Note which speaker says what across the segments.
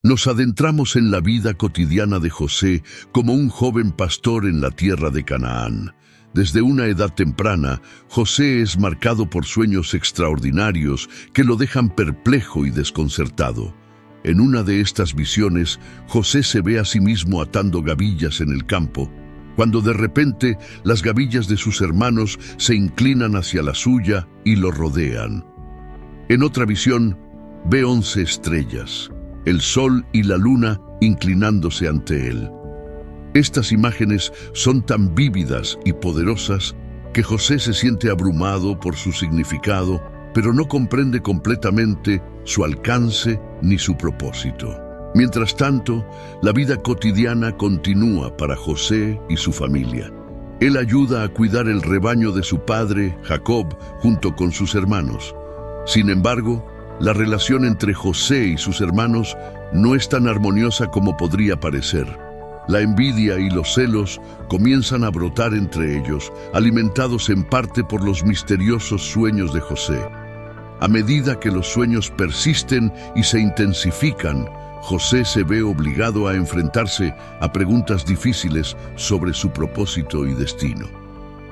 Speaker 1: Nos adentramos en la vida cotidiana de José como un joven pastor en la tierra de Canaán. Desde una edad temprana, José es marcado por sueños extraordinarios que lo dejan perplejo y desconcertado. En una de estas visiones, José se ve a sí mismo atando gavillas en el campo, cuando de repente las gavillas de sus hermanos se inclinan hacia la suya y lo rodean. En otra visión, ve 11 estrellas, el sol y la luna inclinándose ante él. Estas imágenes son tan vívidas y poderosas que José se siente abrumado por su significado, pero no comprende completamente su alcance ni su propósito. Mientras tanto, la vida cotidiana continúa para José y su familia. Él ayuda a cuidar el rebaño de su padre, Jacob, junto con sus hermanos. Sin embargo, la relación entre José y sus hermanos no es tan armoniosa como podría parecer. La envidia y los celos comienzan a brotar entre ellos, alimentados en parte por los misteriosos sueños de José. A medida que los sueños persisten y se intensifican, José se ve obligado a enfrentarse a preguntas difíciles sobre su propósito y destino.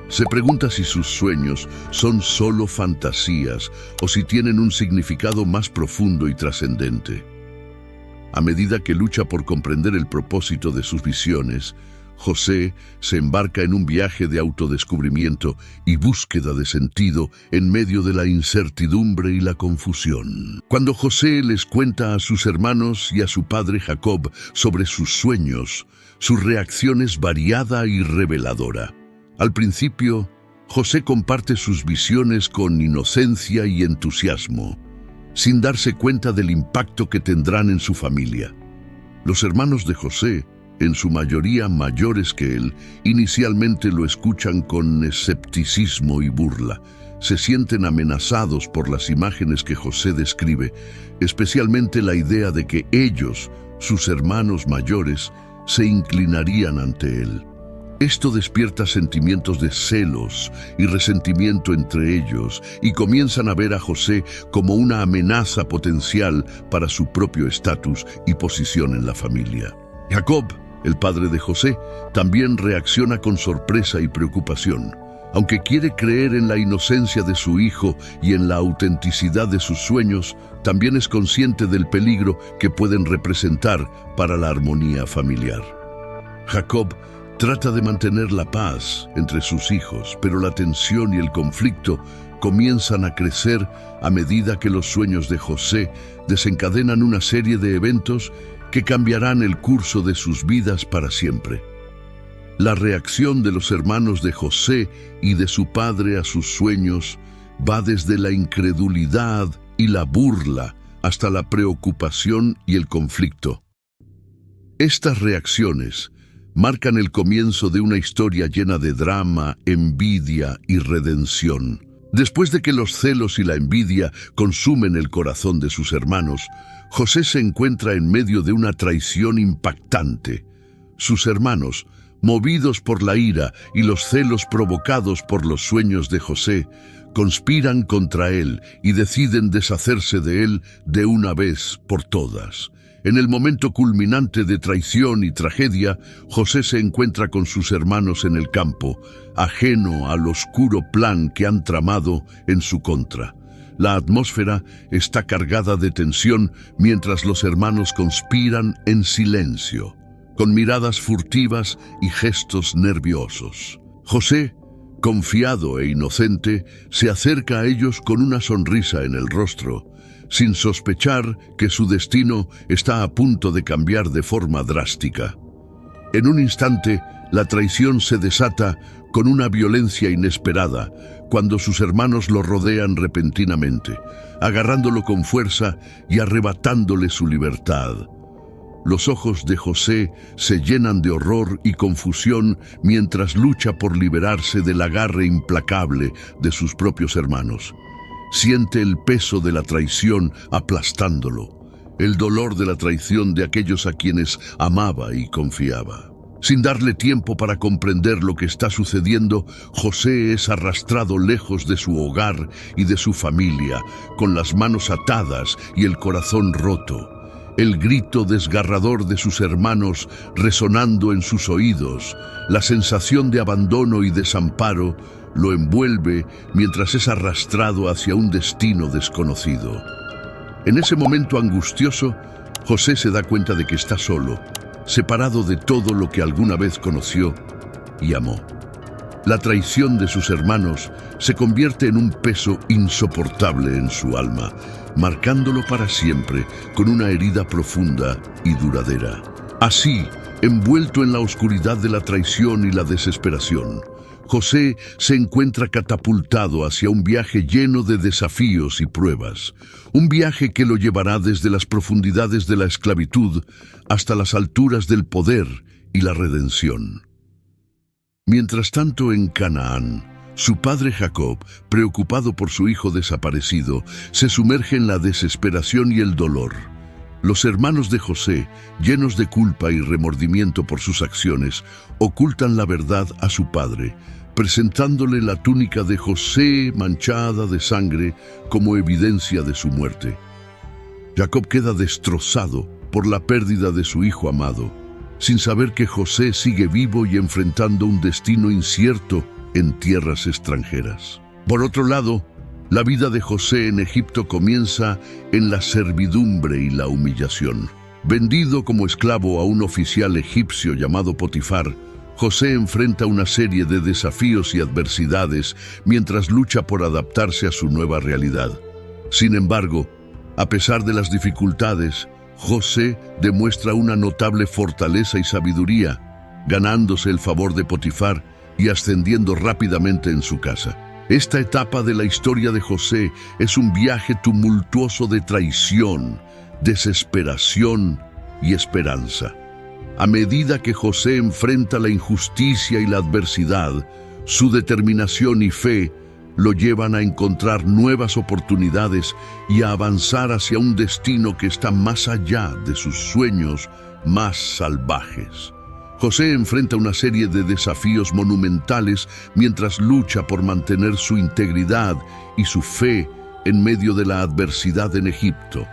Speaker 1: Se pregunta si sus sueños son solo fantasías o si tienen un significado más profundo y trascendente. A medida que lucha por comprender el propósito de sus visiones, José se embarca en un viaje de autodescubrimiento y búsqueda de sentido en medio de la incertidumbre y la confusión. Cuando José les cuenta a sus hermanos y a su padre Jacob sobre sus sueños, su reacción es variada y reveladora. Al principio, José comparte sus visiones con inocencia y entusiasmo, sin darse cuenta del impacto que tendrán en su familia. Los hermanos de José, en su mayoría mayores que él, inicialmente lo escuchan con escepticismo y burla. Se sienten amenazados por las imágenes que José describe, especialmente la idea de que ellos, sus hermanos mayores, se inclinarían ante él. Esto despierta sentimientos de celos y resentimiento entre ellos y comienzan a ver a José como una amenaza potencial para su propio estatus y posición en la familia. Jacob, el padre de José, también reacciona con sorpresa y preocupación. Aunque quiere creer en la inocencia de su hijo y en la autenticidad de sus sueños, también es consciente del peligro que pueden representar para la armonía familiar. Jacob trata de mantener la paz entre sus hijos, pero la tensión y el conflicto comienzan a crecer a medida que los sueños de José desencadenan una serie de eventos que cambiarán el curso de sus vidas para siempre. La reacción de los hermanos de José y de su padre a sus sueños va desde la incredulidad y la burla hasta la preocupación y el conflicto. Estas reacciones marcan el comienzo de una historia llena de drama, envidia y redención. Después de que los celos y la envidia consumen el corazón de sus hermanos, José se encuentra en medio de una traición impactante. Sus hermanos, movidos por la ira y los celos provocados por los sueños de José, conspiran contra él y deciden deshacerse de él de una vez por todas. En el momento culminante de traición y tragedia, José se encuentra con sus hermanos en el campo, ajeno al oscuro plan que han tramado en su contra. La atmósfera está cargada de tensión mientras los hermanos conspiran en silencio, con miradas furtivas y gestos nerviosos. José, confiado e inocente, se acerca a ellos con una sonrisa en el rostro, sin sospechar que su destino está a punto de cambiar de forma drástica. En un instante, la traición se desata con una violencia inesperada cuando sus hermanos lo rodean repentinamente, agarrándolo con fuerza y arrebatándole su libertad. Los ojos de José se llenan de horror y confusión mientras lucha por liberarse del agarre implacable de sus propios hermanos. Siente el peso de la traición aplastándolo, el dolor de la traición de aquellos a quienes amaba y confiaba. Sin darle tiempo para comprender lo que está sucediendo, José es arrastrado lejos de su hogar y de su familia, con las manos atadas y el corazón roto. el grito desgarrador de sus hermanos resonando en sus oídos, la sensación de abandono y desamparo lo envuelve mientras es arrastrado hacia un destino desconocido. En ese momento angustioso, José se da cuenta de que está solo, separado de todo lo que alguna vez conoció y amó. La traición de sus hermanos se convierte en un peso insoportable en su alma, marcándolo para siempre con una herida profunda y duradera. Así, envuelto en la oscuridad de la traición y la desesperación, José se encuentra catapultado hacia un viaje lleno de desafíos y pruebas, un viaje que lo llevará desde las profundidades de la esclavitud hasta las alturas del poder y la redención. Mientras tanto, en Canaán, su padre Jacob, preocupado por su hijo desaparecido, se sumerge en la desesperación y el dolor. Los hermanos de José, llenos de culpa y remordimiento por sus acciones, ocultan la verdad a su padre, presentándole la túnica de José manchada de sangre como evidencia de su muerte. Jacob queda destrozado por la pérdida de su hijo amado, sin saber que José sigue vivo y enfrentando un destino incierto en tierras extranjeras. Por otro lado, la vida de José en Egipto comienza en la servidumbre y la humillación. Vendido como esclavo a un oficial egipcio llamado Potifar, José enfrenta una serie de desafíos y adversidades mientras lucha por adaptarse a su nueva realidad. Sin embargo, a pesar de las dificultades, José demuestra una notable fortaleza y sabiduría, ganándose el favor de Potifar y ascendiendo rápidamente en su casa. Esta etapa de la historia de José es un viaje tumultuoso de traición, desesperación y esperanza. A medida que José enfrenta la injusticia y la adversidad, su determinación y fe lo llevan a encontrar nuevas oportunidades y a avanzar hacia un destino que está más allá de sus sueños más salvajes. José enfrenta una serie de desafíos monumentales mientras lucha por mantener su integridad y su fe en medio de la adversidad en Egipto.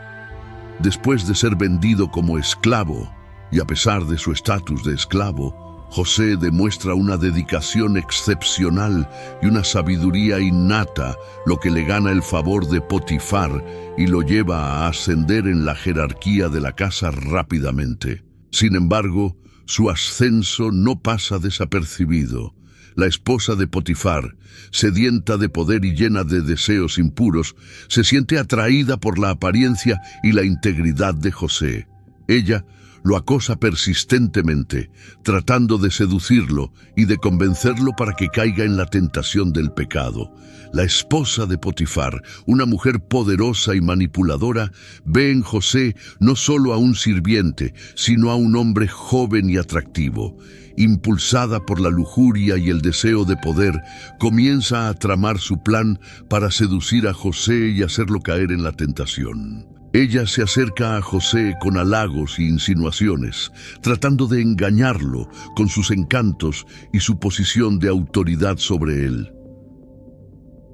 Speaker 1: Después de ser vendido como esclavo, y a pesar de su estatus de esclavo, José demuestra una dedicación excepcional y una sabiduría innata, lo que le gana el favor de Potifar y lo lleva a ascender en la jerarquía de la casa rápidamente. Sin embargo, su ascenso no pasa desapercibido. La esposa de Potifar, sedienta de poder y llena de deseos impuros, se siente atraída por la apariencia y la integridad de José. Ella lo acosa persistentemente, tratando de seducirlo y de convencerlo para que caiga en la tentación del pecado. La esposa de Potifar, una mujer poderosa y manipuladora, ve en José no solo a un sirviente, sino a un hombre joven y atractivo. Impulsada por la lujuria y el deseo de poder, comienza a tramar su plan para seducir a José y hacerlo caer en la tentación. Ella se acerca a José con halagos e insinuaciones, tratando de engañarlo con sus encantos y su posición de autoridad sobre él.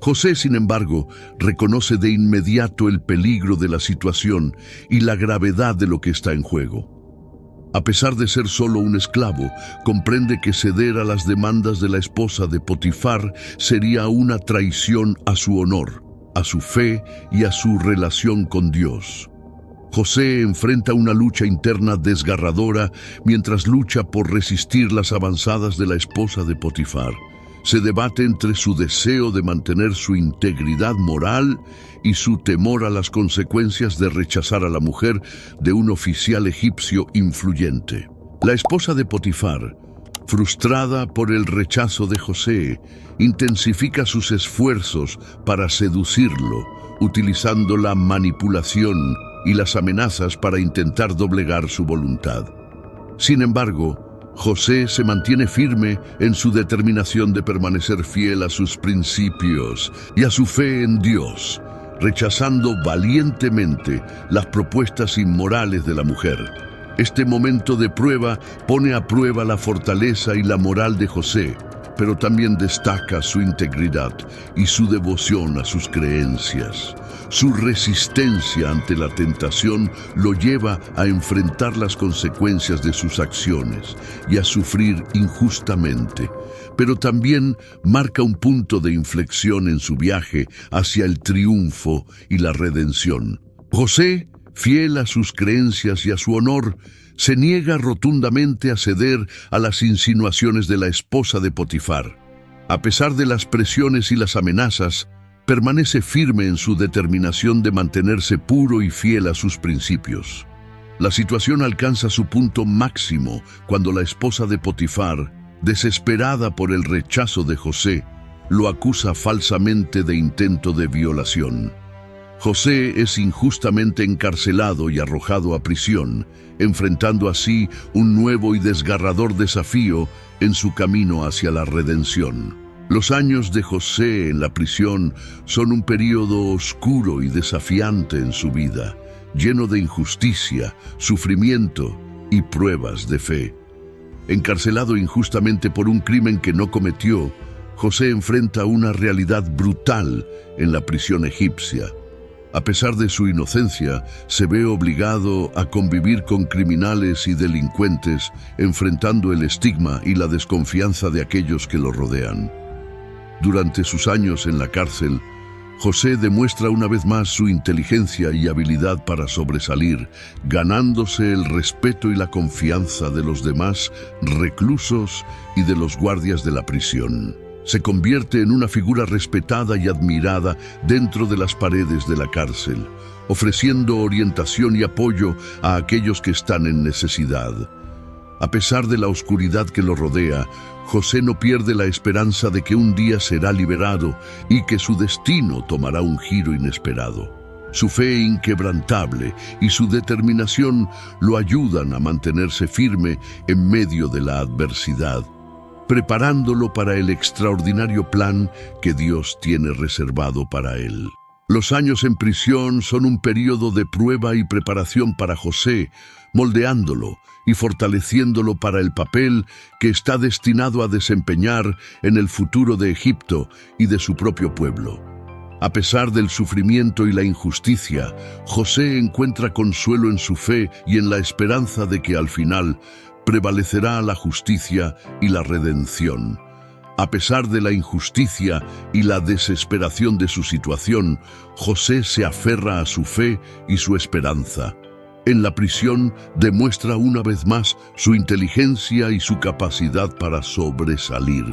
Speaker 1: José, sin embargo, reconoce de inmediato el peligro de la situación y la gravedad de lo que está en juego. A pesar de ser solo un esclavo, comprende que ceder a las demandas de la esposa de Potifar sería una traición a su honor, a su fe y a su relación con Dios. José enfrenta una lucha interna desgarradora mientras lucha por resistir las avanzadas de la esposa de Potifar. Se debate entre su deseo de mantener su integridad moral y su temor a las consecuencias de rechazar a la mujer de un oficial egipcio influyente. La esposa de Potifar, frustrada por el rechazo de José, intensifica sus esfuerzos para seducirlo, utilizando la manipulación y las amenazas para intentar doblegar su voluntad. Sin embargo, José se mantiene firme en su determinación de permanecer fiel a sus principios y a su fe en Dios, rechazando valientemente las propuestas inmorales de la mujer. Este momento de prueba pone a prueba la fortaleza y la moral de José, pero también destaca su integridad y su devoción a sus creencias. Su resistencia ante la tentación lo lleva a enfrentar las consecuencias de sus acciones y a sufrir injustamente, pero también marca un punto de inflexión en su viaje hacia el triunfo y la redención. José, fiel a sus creencias y a su honor, se niega rotundamente a ceder a las insinuaciones de la esposa de Potifar. A pesar de las presiones y las amenazas, permanece firme en su determinación de mantenerse puro y fiel a sus principios. La situación alcanza su punto máximo cuando la esposa de Potifar, desesperada por el rechazo de José, lo acusa falsamente de intento de violación. José es injustamente encarcelado y arrojado a prisión, enfrentando así un nuevo y desgarrador desafío en su camino hacia la redención. Los años de José en la prisión son un período oscuro y desafiante en su vida, lleno de injusticia, sufrimiento y pruebas de fe. Encarcelado injustamente por un crimen que no cometió, José enfrenta una realidad brutal en la prisión egipcia. A pesar de su inocencia, se ve obligado a convivir con criminales y delincuentes, enfrentando el estigma y la desconfianza de aquellos que lo rodean. Durante sus años en la cárcel, José demuestra una vez más su inteligencia y habilidad para sobresalir, ganándose el respeto y la confianza de los demás reclusos y de los guardias de la prisión. Se convierte en una figura respetada y admirada dentro de las paredes de la cárcel, ofreciendo orientación y apoyo a aquellos que están en necesidad. A pesar de la oscuridad que lo rodea, José no pierde la esperanza de que un día será liberado y que su destino tomará un giro inesperado. Su fe inquebrantable y su determinación lo ayudan a mantenerse firme en medio de la adversidad, preparándolo para el extraordinario plan que Dios tiene reservado para él. Los años en prisión son un período de prueba y preparación para José, moldeándolo y fortaleciéndolo para el papel que está destinado a desempeñar en el futuro de Egipto y de su propio pueblo. A pesar del sufrimiento y la injusticia, José encuentra consuelo en su fe y en la esperanza de que al final prevalecerá la justicia y la redención. A pesar de la injusticia y la desesperación de su situación, José se aferra a su fe y su esperanza. En la prisión demuestra una vez más su inteligencia y su capacidad para sobresalir,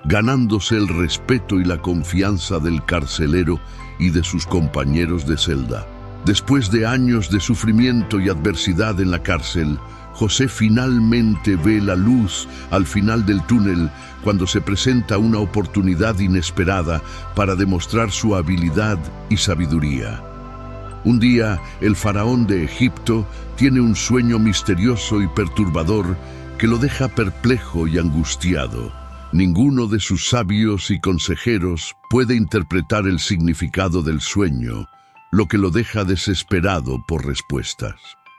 Speaker 1: ganándose el respeto y la confianza del carcelero y de sus compañeros de celda. Después de años de sufrimiento y adversidad en la cárcel, José finalmente ve la luz al final del túnel cuando se presenta una oportunidad inesperada para demostrar su habilidad y sabiduría. Un día, el faraón de Egipto tiene un sueño misterioso y perturbador que lo deja perplejo y angustiado. Ninguno de sus sabios y consejeros puede interpretar el significado del sueño, lo que lo deja desesperado por respuestas.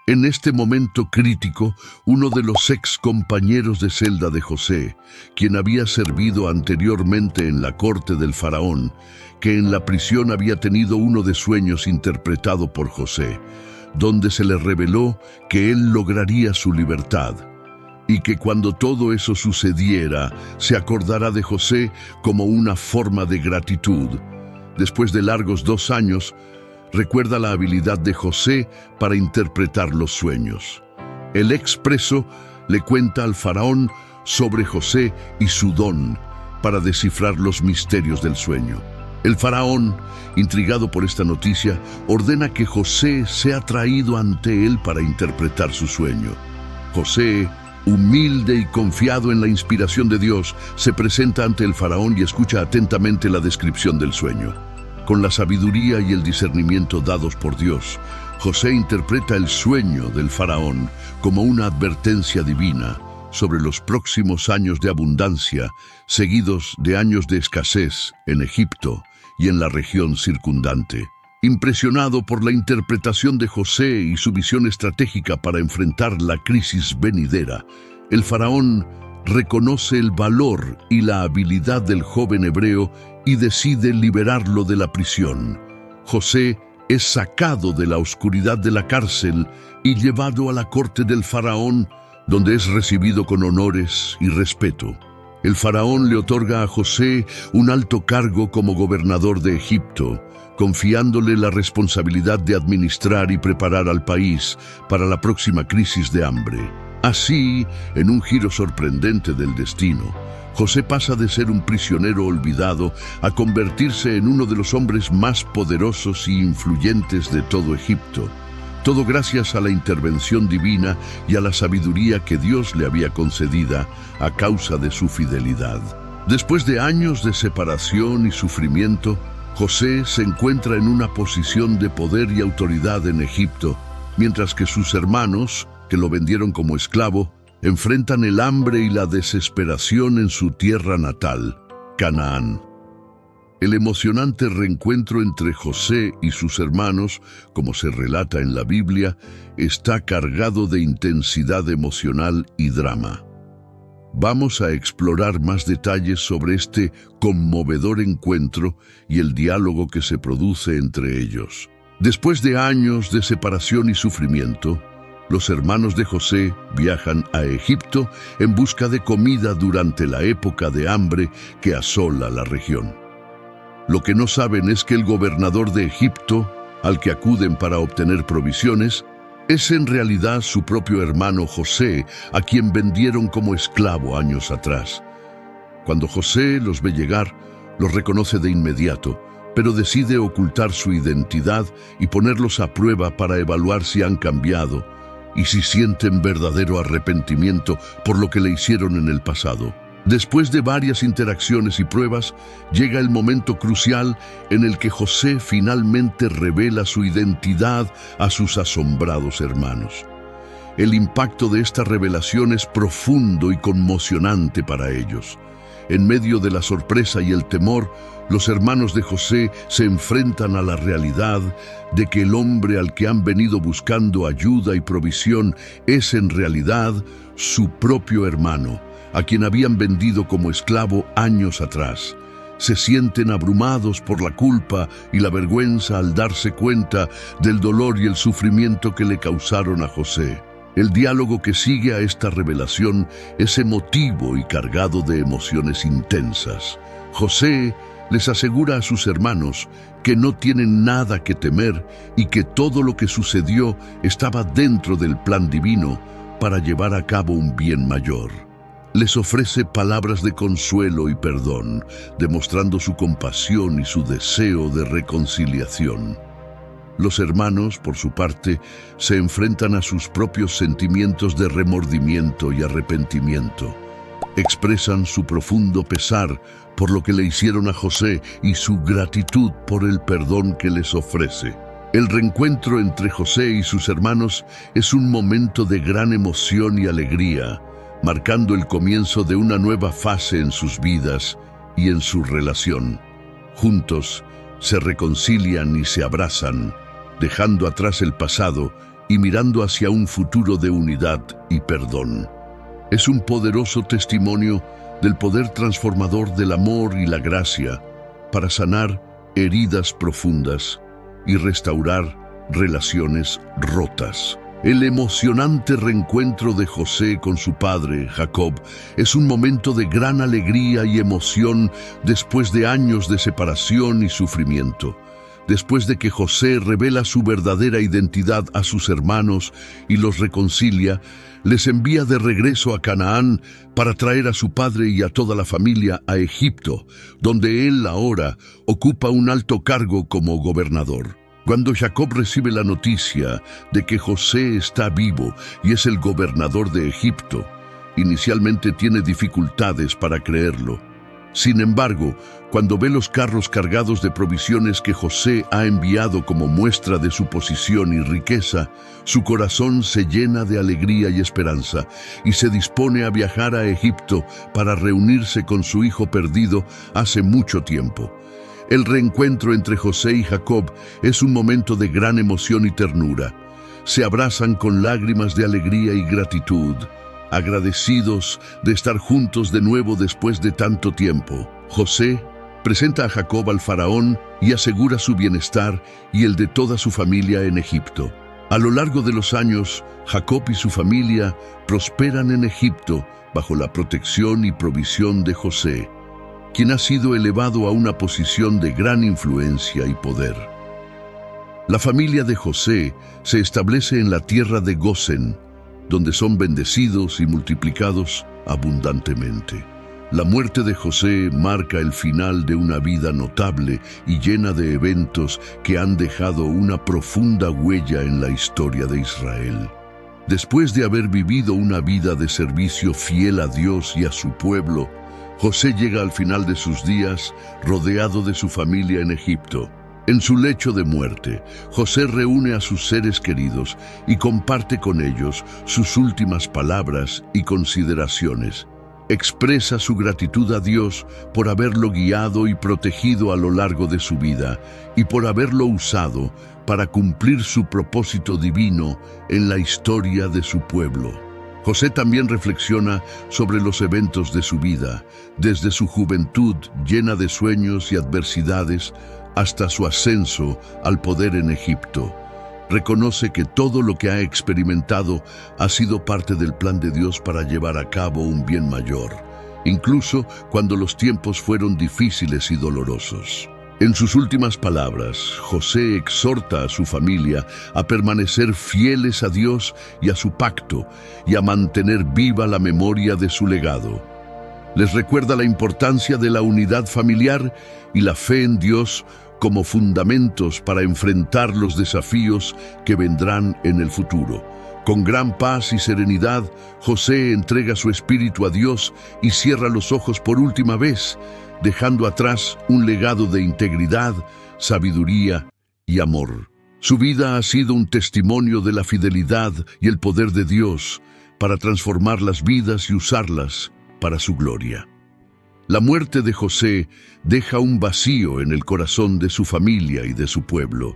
Speaker 1: En este momento crítico, uno de los ex compañeros de celda de José, quien había servido anteriormente en la corte del faraón, que en la prisión había tenido uno de sueños interpretado por José, donde se le reveló que él lograría su libertad, y que cuando todo eso sucediera, se acordará de José como una forma de gratitud. Después de largos 2 años, recuerda la habilidad de José para interpretar los sueños. El expreso le cuenta al faraón sobre José y su don para descifrar los misterios del sueño. El faraón, intrigado por esta noticia, ordena que José sea traído ante él para interpretar su sueño. José, humilde y confiado en la inspiración de Dios, se presenta ante el faraón y escucha atentamente la descripción del sueño. Con la sabiduría y el discernimiento dados por Dios, José interpreta el sueño del faraón como una advertencia divina sobre los próximos años de abundancia, seguidos de años de escasez en Egipto y en la región circundante. Impresionado por la interpretación de José y su visión estratégica para enfrentar la crisis venidera, el faraón reconoce el valor y la habilidad del joven hebreo y decide liberarlo de la prisión. José es sacado de la oscuridad de la cárcel y llevado a la corte del faraón, donde es recibido con honores y respeto. El faraón le otorga a José un alto cargo como gobernador de Egipto, confiándole la responsabilidad de administrar y preparar al país para la próxima crisis de hambre. Así, en un giro sorprendente del destino, José pasa de ser un prisionero olvidado a convertirse en uno de los hombres más poderosos y influyentes de todo Egipto. Todo gracias a la intervención divina y a la sabiduría que Dios le había concedida a causa de su fidelidad. Después de años de separación y sufrimiento, José se encuentra en una posición de poder y autoridad en Egipto, mientras que sus hermanos, que lo vendieron como esclavo, enfrentan el hambre y la desesperación en su tierra natal, Canaán. El emocionante reencuentro entre José y sus hermanos, como se relata en la Biblia, está cargado de intensidad emocional y drama. Vamos a explorar más detalles sobre este conmovedor encuentro y el diálogo que se produce entre ellos. Después de años de separación y sufrimiento, los hermanos de José viajan a Egipto en busca de comida durante la época de hambre que asola la región. Lo que no saben es que el gobernador de Egipto, al que acuden para obtener provisiones, es en realidad su propio hermano José, a quien vendieron como esclavo años atrás. Cuando José los ve llegar, los reconoce de inmediato, pero decide ocultar su identidad y ponerlos a prueba para evaluar si han cambiado y si sienten verdadero arrepentimiento por lo que le hicieron en el pasado. Después de varias interacciones y pruebas, llega el momento crucial en el que José finalmente revela su identidad a sus asombrados hermanos. El impacto de esta revelación es profundo y conmocionante para ellos. En medio de la sorpresa y el temor, los hermanos de José se enfrentan a la realidad de que el hombre al que han venido buscando ayuda y provisión es en realidad su propio hermano, a quien habían vendido como esclavo años atrás. Se sienten abrumados por la culpa y la vergüenza al darse cuenta del dolor y el sufrimiento que le causaron a José. El diálogo que sigue a esta revelación es emotivo y cargado de emociones intensas. José les asegura a sus hermanos que no tienen nada que temer y que todo lo que sucedió estaba dentro del plan divino para llevar a cabo un bien mayor. Les ofrece palabras de consuelo y perdón, demostrando su compasión y su deseo de reconciliación. Los hermanos, por su parte, se enfrentan a sus propios sentimientos de remordimiento y arrepentimiento. Expresan su profundo pesar por lo que le hicieron a José y su gratitud por el perdón que les ofrece. El reencuentro entre José y sus hermanos es un momento de gran emoción y alegría, marcando el comienzo de una nueva fase en sus vidas y en su relación. Juntos, se reconcilian y se abrazan, dejando atrás el pasado y mirando hacia un futuro de unidad y perdón. Es un poderoso testimonio del poder transformador del amor y la gracia para sanar heridas profundas y restaurar relaciones rotas. El emocionante reencuentro de José con su padre, Jacob, es un momento de gran alegría y emoción después de años de separación y sufrimiento. Después de que José revela su verdadera identidad a sus hermanos y los reconcilia, les envía de regreso a Canaán para traer a su padre y a toda la familia a Egipto, donde él ahora ocupa un alto cargo como gobernador. Cuando Jacob recibe la noticia de que José está vivo y es el gobernador de Egipto, inicialmente tiene dificultades para creerlo. Sin embargo, cuando ve los carros cargados de provisiones que José ha enviado como muestra de su posición y riqueza, su corazón se llena de alegría y esperanza y se dispone a viajar a Egipto para reunirse con su hijo perdido hace mucho tiempo. El reencuentro entre José y Jacob es un momento de gran emoción y ternura. Se abrazan con lágrimas de alegría y gratitud, agradecidos de estar juntos de nuevo después de tanto tiempo. José presenta a Jacob al faraón y asegura su bienestar y el de toda su familia en Egipto. A lo largo de los años, Jacob y su familia prosperan en Egipto bajo la protección y provisión de José, quien ha sido elevado a una posición de gran influencia y poder. La familia de José se establece en la tierra de Gosén, donde son bendecidos y multiplicados abundantemente. La muerte de José marca el final de una vida notable y llena de eventos que han dejado una profunda huella en la historia de Israel. Después de haber vivido una vida de servicio fiel a Dios y a su pueblo, José llega al final de sus días rodeado de su familia en Egipto. En su lecho de muerte, José reúne a sus seres queridos y comparte con ellos sus últimas palabras y consideraciones. Expresa su gratitud a Dios por haberlo guiado y protegido a lo largo de su vida y por haberlo usado para cumplir su propósito divino en la historia de su pueblo. José también reflexiona sobre los eventos de su vida, desde su juventud llena de sueños y adversidades hasta su ascenso al poder en Egipto. Reconoce que todo lo que ha experimentado ha sido parte del plan de Dios para llevar a cabo un bien mayor, incluso cuando los tiempos fueron difíciles y dolorosos. En sus últimas palabras, José exhorta a su familia a permanecer fieles a Dios y a su pacto y a mantener viva la memoria de su legado. Les recuerda la importancia de la unidad familiar y la fe en Dios como fundamentos para enfrentar los desafíos que vendrán en el futuro. Con gran paz y serenidad, José entrega su espíritu a Dios y cierra los ojos por última vez, dejando atrás un legado de integridad, sabiduría y amor. Su vida ha sido un testimonio de la fidelidad y el poder de Dios para transformar las vidas y usarlas para su gloria. La muerte de José deja un vacío en el corazón de su familia y de su pueblo,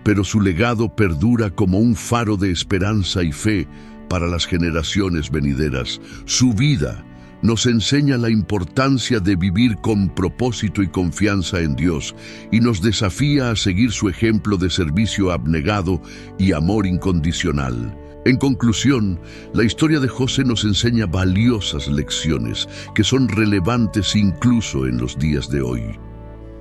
Speaker 1: pero su legado perdura como un faro de esperanza y fe para las generaciones venideras. Su vida nos enseña la importancia de vivir con propósito y confianza en Dios y nos desafía a seguir su ejemplo de servicio abnegado y amor incondicional. En conclusión, la historia de José nos enseña valiosas lecciones que son relevantes incluso en los días de hoy.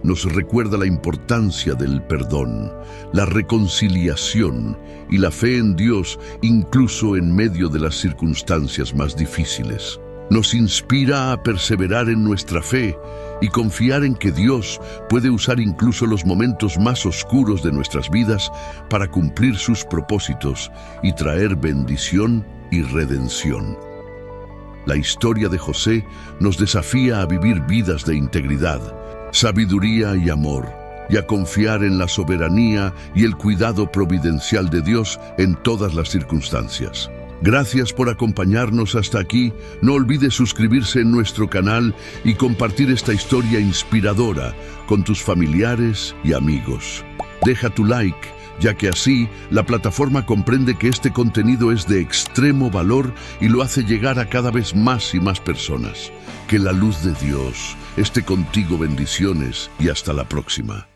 Speaker 1: Nos recuerda la importancia del perdón, la reconciliación y la fe en Dios incluso en medio de las circunstancias más difíciles. Nos inspira a perseverar en nuestra fe y confiar en que Dios puede usar incluso los momentos más oscuros de nuestras vidas para cumplir sus propósitos y traer bendición y redención. La historia de José nos desafía a vivir vidas de integridad, sabiduría y amor, y a confiar en la soberanía y el cuidado providencial de Dios en todas las circunstancias. Gracias por acompañarnos hasta aquí. No olvides suscribirse en nuestro canal y compartir esta historia inspiradora con tus familiares y amigos. Deja tu like, ya que así la plataforma comprende que este contenido es de extremo valor y lo hace llegar a cada vez más y más personas. Que la luz de Dios esté contigo. Bendiciones y hasta la próxima.